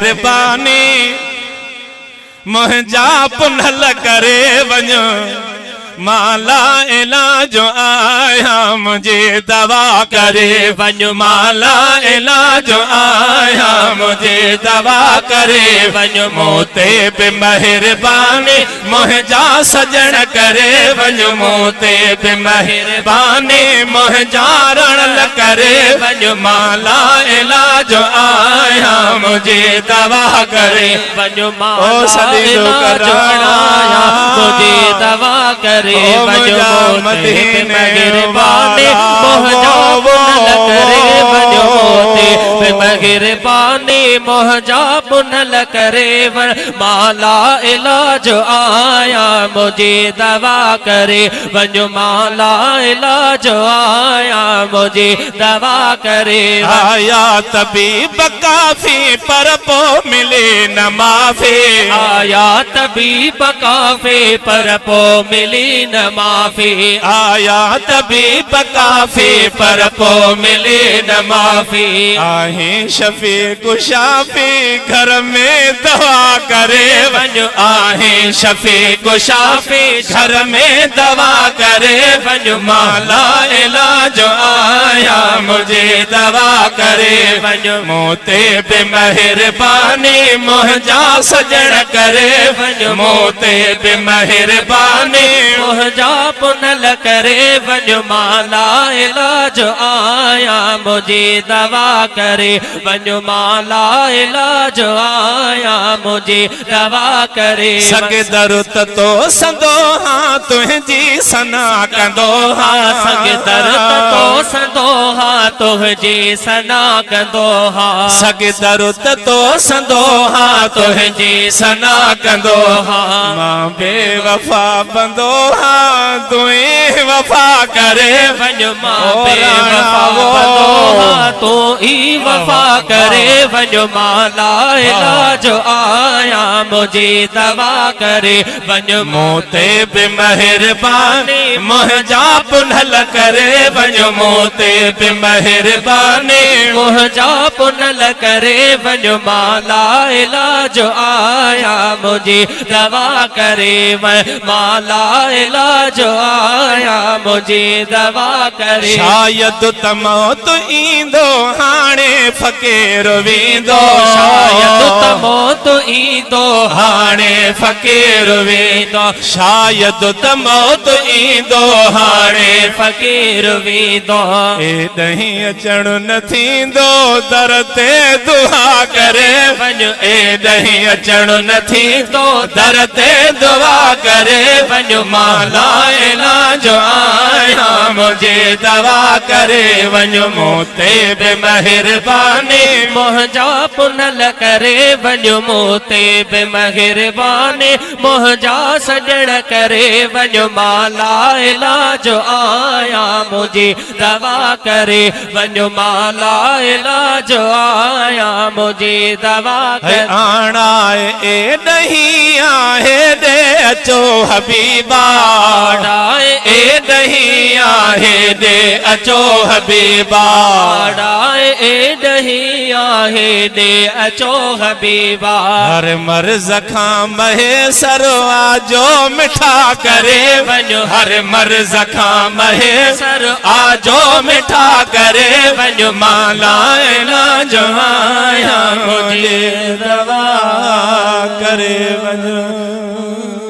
मेहरबानी मुंहिंजा पुनल करे वञो माला इलाज आया मुझे दवा करे वञो माला इलाज आया मुझे दवा करे वञो मोते पे मेहरबानी मुंहिंजा सजण करे वञो मोते पे मेहरबानी मुंहिंजा रणल करे वञो माला इलाज आया मुझे दवा करे वञो माला इलाज आया मुझे दवा करे वञो मोते पे मेहरबानी मुंहिंजा पुनल करे वञो मोते पे मेहरबानी मुंहिंजा पुनल करे माला इलाज आया मुझे दवा करे वञो माला इलाज आया मुझे दवा करे आया तबीब काफी पर पो मिले न माफी आया तबीब काफी पर पो मिली न माफी आया तबीब काफी पर पो मिले न माफी आहे शफी कुशाफी घर में दवा करे वञो आहे शफी कुशाफी घर में दवा करे वञो माला इलाज आया मुझे दवा करे वञो मोते पे मेहरबानी मुंहिंजा सजण करे वञो मोते पे मेहरबानी मुंहिंजा पुनल करे वञो माला इलाज आया मुझे दवा करे वञो माला इलाज आया मुझे दवा करे सगे दरुत तो संदो हाँ तुझी सना कंदो हाँ सगे दरुत तो संदो हाँ तुझी सना कंदो हाँ सगे दरुत तो संदो हाँ तुझी सना कंदो हाँ मां बेवफा बंदो हाँ तुई वफा करे वञो मां बेवफा बंदो हाँ तू ही वफा करे वञो माला इलाज आया मुझे दवा करे वञो मोते पे मेहरबानी मुंहिंजा पुनल करे वञो मोते पे मेहरबानी मुंहिंजा पुनल करे वञो माला इलाज आया मुझे दवा करे माला इलाज आया मुझे दवा करे शायद तमौत ईंदो हाणे फकीर वेंदो शायद तमौत ईंदो हाणे फकीर वेंदो शायद तमौत ईंदो हाणे फकीर वेंदो एॾहीं अचण न थींदो दर ते दुआ करे वञो एॾहीं अचण न थींदो दर ते दुआ करे वञो माला इलाज आया मुझे दवा करे वञो मोते पे मेहरबानी मुंहिंजा पुनल करे वञो मोते पे मेहरबानी मुंहिंजा सजण करे वञो माला इलाज आया मुझे दवा करे वञो माला इलाज आया मुझे दवा करे आणाए एॾहीं आहे दे अचो हबीबा आणाए एॾहीं आहे दे अचो हबीबा आणाए एॾहीं आहे दे अचो हबीबा हर मर्ज़ खां महेसर आजो मिठा करे वञो हर मर्ज़ खां महेसर आजो मिठा करे वञो माला इलाज आया मुझे दवा करे वञो